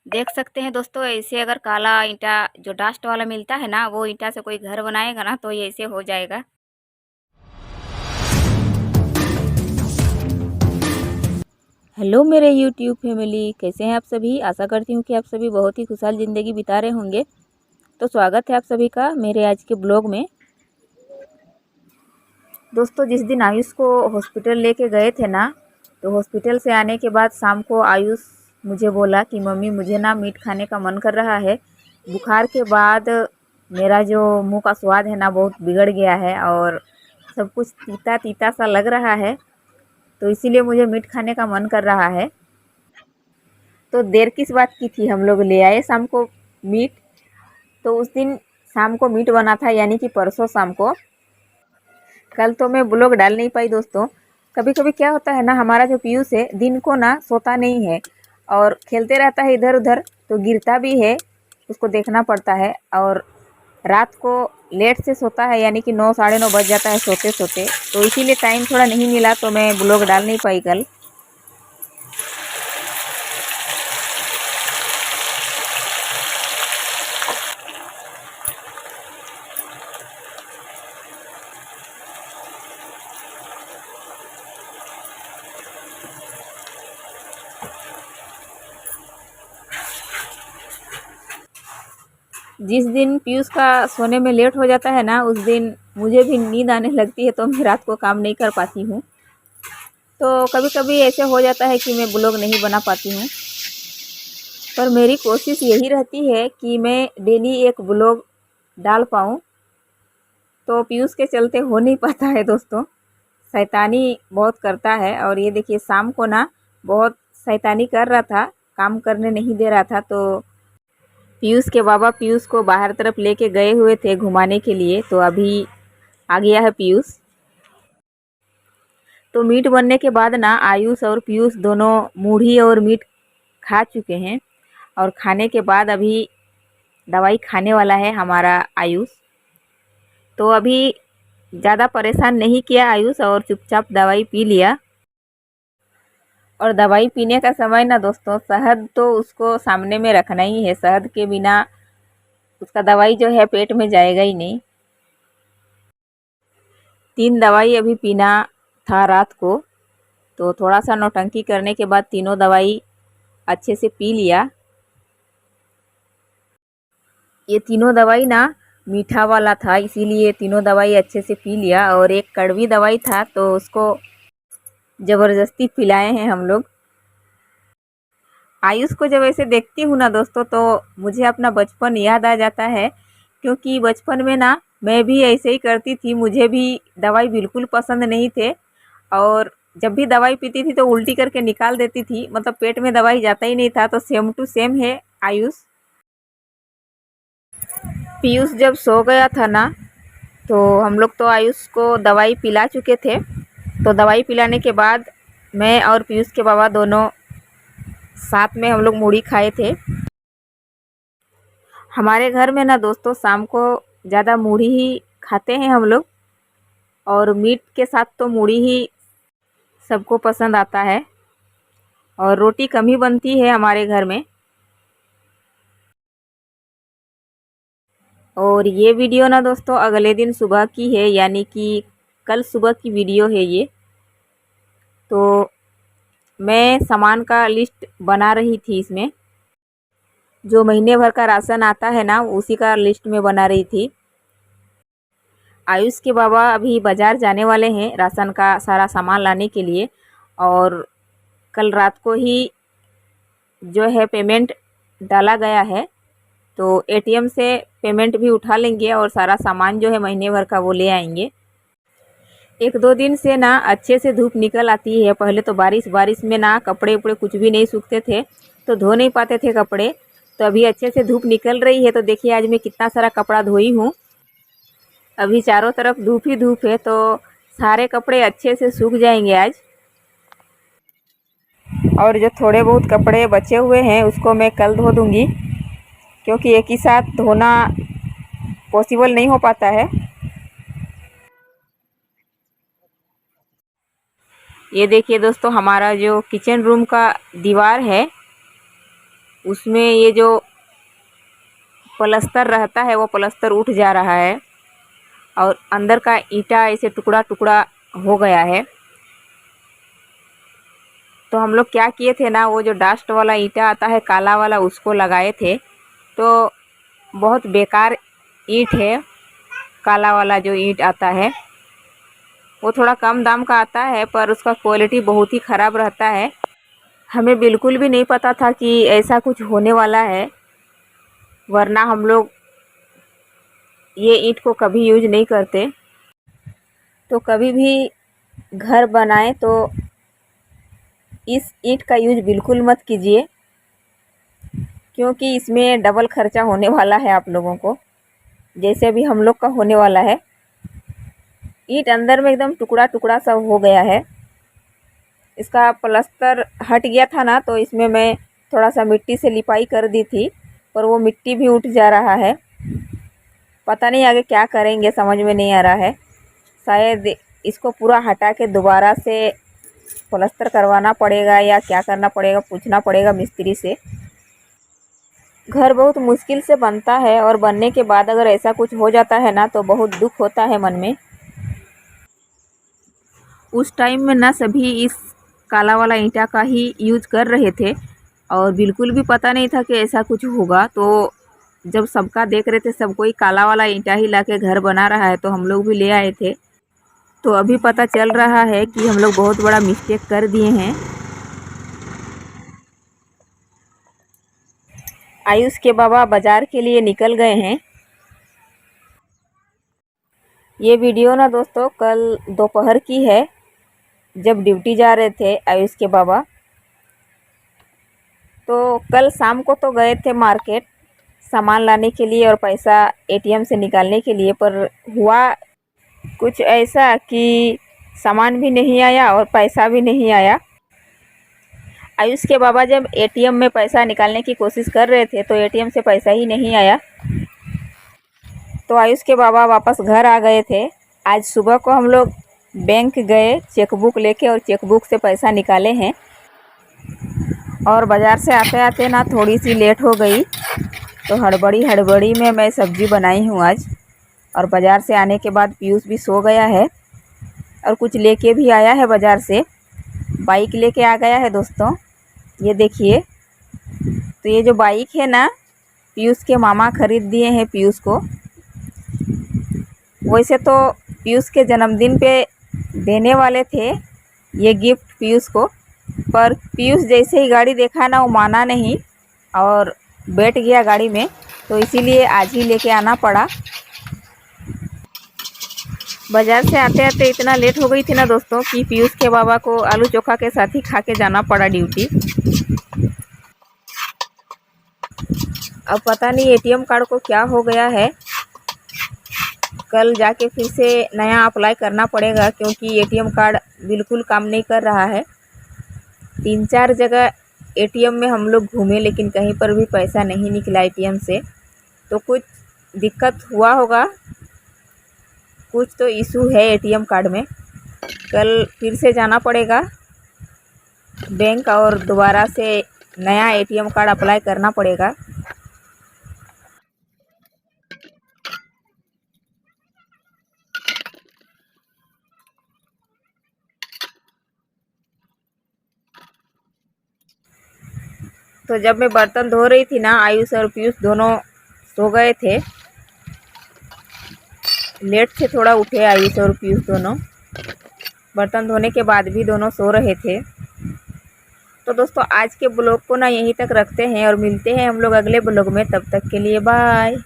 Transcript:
देख सकते हैं दोस्तों, ऐसे अगर काला ईंटा जो डस्ट वाला मिलता है ना, वो ईंटा से कोई घर बनाएगा ना तो ये ऐसे हो जाएगा। हेलो मेरे यूट्यूब फैमिली, कैसे हैं आप सभी। आशा करती हूँ कि आप सभी बहुत ही खुशहाल ज़िंदगी बिता रहे होंगे। तो स्वागत है आप सभी का मेरे आज के ब्लॉग में। दोस्तों, जिस दिन आयुष को हॉस्पिटल लेके गए थे ना, तो हॉस्पिटल से आने के बाद शाम को आयुष मुझे बोला कि मम्मी मुझे ना मीट खाने का मन कर रहा है। बुखार के बाद मेरा जो मुंह का स्वाद है ना बहुत बिगड़ गया है और सब कुछ तीता तीता सा लग रहा है, तो इसीलिए मुझे मीट खाने का मन कर रहा है। तो देर किस बात की थी, हम लोग ले आए शाम को मीट। तो उस दिन शाम को मीट बना था, यानी कि परसों शाम को। कल तो मैं ब्लॉग डाल नहीं पाई दोस्तों। कभी कभी क्या होता है ना, हमारा जो पीयूष है दिन को ना सोता नहीं है और खेलते रहता है इधर उधर, तो गिरता भी है, उसको देखना पड़ता है। और रात को लेट से सोता है, यानी कि 9 साढ़े 9 बज जाता है सोते सोते, तो इसीलिए टाइम थोड़ा नहीं मिला, तो मैं ब्लॉग डाल नहीं पाई कल। जिस दिन पीयूष का सोने में लेट हो जाता है ना, उस दिन मुझे भी नींद आने लगती है, तो मैं रात को काम नहीं कर पाती हूँ। तो कभी कभी ऐसे हो जाता है कि मैं ब्लॉग नहीं बना पाती हूँ, पर मेरी कोशिश यही रहती है कि मैं डेली एक ब्लॉग डाल पाऊँ। तो पीयूष के चलते हो नहीं पाता है दोस्तों। शैतानी बहुत करता है, और ये देखिए शाम को ना बहुत शैतानी कर रहा था, काम करने नहीं दे रहा था। तो पीयूष के बाबा पीयूष को बाहर तरफ लेके गए हुए थे घुमाने के लिए, तो अभी आ गया है पीयूष। तो मीट बनने के बाद ना आयुष और पीयूष दोनों मूढ़ी और मीट खा चुके हैं, और खाने के बाद अभी दवाई खाने वाला है हमारा आयुष। तो अभी ज़्यादा परेशान नहीं किया आयुष, और चुपचाप दवाई पी लिया। और दवाई पीने का समय ना दोस्तों, शहद तो उसको सामने में रखना ही है। शहद के बिना उसका दवाई जो है पेट में जाएगा ही नहीं। 3 दवाई अभी पीना था रात को, तो थोड़ा सा नौटंकी करने के बाद तीनों दवाई अच्छे से पी लिया। ये तीनों दवाई ना मीठा वाला था, इसीलिए तीनों दवाई अच्छे से पी लिया। और एक कड़वी दवाई था, तो उसको ज़बरदस्ती पिलाए हैं हम लोग। आयुष को जब ऐसे देखती हूँ ना दोस्तों, तो मुझे अपना बचपन याद आ जाता है, क्योंकि बचपन में ना मैं भी ऐसे ही करती थी। मुझे भी दवाई बिल्कुल पसंद नहीं थे, और जब भी दवाई पीती थी तो उल्टी करके निकाल देती थी, मतलब पेट में दवाई जाता ही नहीं था। तो सेम टू सेम है आयुष। पीयूष जब सो गया था ना, तो हम लोग तो आयुष को दवाई पिला चुके थे। तो दवाई पिलाने के बाद मैं और पीयूष के बाबा दोनों साथ में हम लोग मूढ़ी खाए थे। हमारे घर में ना दोस्तों शाम को ज़्यादा मूढ़ी ही खाते हैं हम लोग, और मीट के साथ तो मूढ़ी ही सबको पसंद आता है, और रोटी कम ही बनती है हमारे घर में। और ये वीडियो ना दोस्तों अगले दिन सुबह की है, यानी कि कल सुबह की वीडियो है ये। तो मैं सामान का लिस्ट बना रही थी इसमें, जो महीने भर का राशन आता है ना उसी का लिस्ट में बना रही थी। आयुष के बाबा अभी बाज़ार जाने वाले हैं राशन का सारा सामान लाने के लिए, और कल रात को ही जो है पेमेंट डाला गया है, तो एटीएम से पेमेंट भी उठा लेंगे और सारा सामान जो है महीने भर का वो ले आएंगे। 1-2 दिन से ना अच्छे से धूप निकल आती है। पहले तो बारिश बारिश में ना कपड़े उपड़े कुछ भी नहीं सूखते थे, तो धो नहीं पाते थे कपड़े। तो अभी अच्छे से धूप निकल रही है, तो देखिए आज मैं कितना सारा कपड़ा धोई हूँ। अभी चारों तरफ धूप ही धूप है, तो सारे कपड़े अच्छे से सूख जाएंगे आज। और जो थोड़े बहुत कपड़े बचे हुए हैं उसको मैं कल धो दूँगी, क्योंकि एक ही साथ धोना पॉसिबल नहीं हो पाता है। ये देखिए दोस्तों, हमारा जो किचन रूम का दीवार है उसमें ये जो प्लास्टर रहता है वो प्लास्टर उठ जा रहा है और अंदर का ईंटा ऐसे टुकड़ा टुकड़ा हो गया है। तो हम लोग क्या किए थे ना, वो जो डस्ट वाला ईंटा आता है काला वाला उसको लगाए थे। तो बहुत बेकार ईंट है, काला वाला जो ईंट आता है वो थोड़ा कम दाम का आता है पर उसका क्वालिटी बहुत ही ख़राब रहता है। हमें बिल्कुल भी नहीं पता था कि ऐसा कुछ होने वाला है, वरना हम लोग ये ईंट को कभी यूज नहीं करते। तो कभी भी घर बनाएं तो इस ईंट का यूज बिल्कुल मत कीजिए, क्योंकि इसमें डबल खर्चा होने वाला है आप लोगों को, जैसे अभी हम लोग का होने वाला है। ईंट अंदर में एकदम टुकड़ा टुकड़ा सा हो गया है। इसका प्लास्टर हट गया था ना, तो इसमें मैं थोड़ा सा मिट्टी से लिपाई कर दी थी, पर वो मिट्टी भी उठ जा रहा है। पता नहीं आगे क्या करेंगे, समझ में नहीं आ रहा है। शायद इसको पूरा हटा के दोबारा से प्लास्टर करवाना पड़ेगा या क्या करना पड़ेगा, पूछना पड़ेगा मिस्त्री से। घर बहुत मुश्किल से बनता है और बनने के बाद अगर ऐसा कुछ हो जाता है ना तो बहुत दुख होता है मन में। उस टाइम में ना सभी इस काला वाला ईंटा का ही यूज कर रहे थे और बिल्कुल भी पता नहीं था कि ऐसा कुछ होगा। तो जब सबका देख रहे थे, सब कोई काला वाला ईंटा ही लाके घर बना रहा है, तो हम लोग भी ले आए थे। तो अभी पता चल रहा है कि हम लोग बहुत बड़ा मिस्टेक कर दिए हैं। आयुष के बाबा बाज़ार के लिए निकल गए हैं। ये वीडियो ना दोस्तों कल दोपहर की है, जब ड्यूटी जा रहे थे आयुष के बाबा। तो कल शाम को तो गए थे मार्केट सामान लाने के लिए और पैसा एटीएम से निकालने के लिए, पर हुआ कुछ ऐसा कि सामान भी नहीं आया और पैसा भी नहीं आया। आयुष के बाबा जब एटीएम में पैसा निकालने की कोशिश कर रहे थे तो एटीएम से पैसा ही नहीं आया। तो आयुष के बाबा वापस घर आ गए थे। आज सुबह को हम लोग बैंक गए चेकबुक लेके और चेकबुक से पैसा निकाले हैं। और बाज़ार से आते आते ना थोड़ी सी लेट हो गई, तो हड़बड़ी में मैं सब्ज़ी बनाई हूँ आज। और बाज़ार से आने के बाद पीयूष भी सो गया है और कुछ लेके भी आया है बाज़ार से। बाइक लेके आ गया है दोस्तों, ये देखिए। तो ये जो बाइक है ना, पीयूष के मामा खरीद दिए हैं पीयूष को। वैसे तो पीयूष के जन्मदिन पे देने वाले थे ये गिफ्ट पीयूष को, पर पीयूष जैसे ही गाड़ी देखा ना वो माना नहीं और बैठ गया गाड़ी में, तो इसीलिए आज ही लेके आना पड़ा। बाज़ार से आते आते इतना लेट हो गई थी ना दोस्तों कि पीयूष के बाबा को आलू चोखा के साथ ही खा के जाना पड़ा ड्यूटी। अब पता नहीं एटीएम कार्ड को क्या हो गया है, कल जाके फिर से नया अप्लाई करना पड़ेगा, क्योंकि एटीएम कार्ड बिल्कुल काम नहीं कर रहा है। 3-4 जगह एटीएम में हम लोग घूमे लेकिन कहीं पर भी पैसा नहीं निकला एटीएम से। तो कुछ दिक्कत हुआ होगा, कुछ तो इशू है एटीएम कार्ड में। कल फिर से जाना पड़ेगा बैंक और दोबारा से नया एटीएम कार्ड अप्लाई करना पड़ेगा। तो जब मैं बर्तन धो रही थी ना, आयुष और पीयूष दोनों सो गए थे। लेट से थोड़ा उठे आयुष और पीयूष दोनों, बर्तन धोने के बाद भी दोनों सो रहे थे। तो दोस्तों आज के ब्लॉग को ना यहीं तक रखते हैं और मिलते हैं हम लोग अगले ब्लॉग में। तब तक के लिए बाय।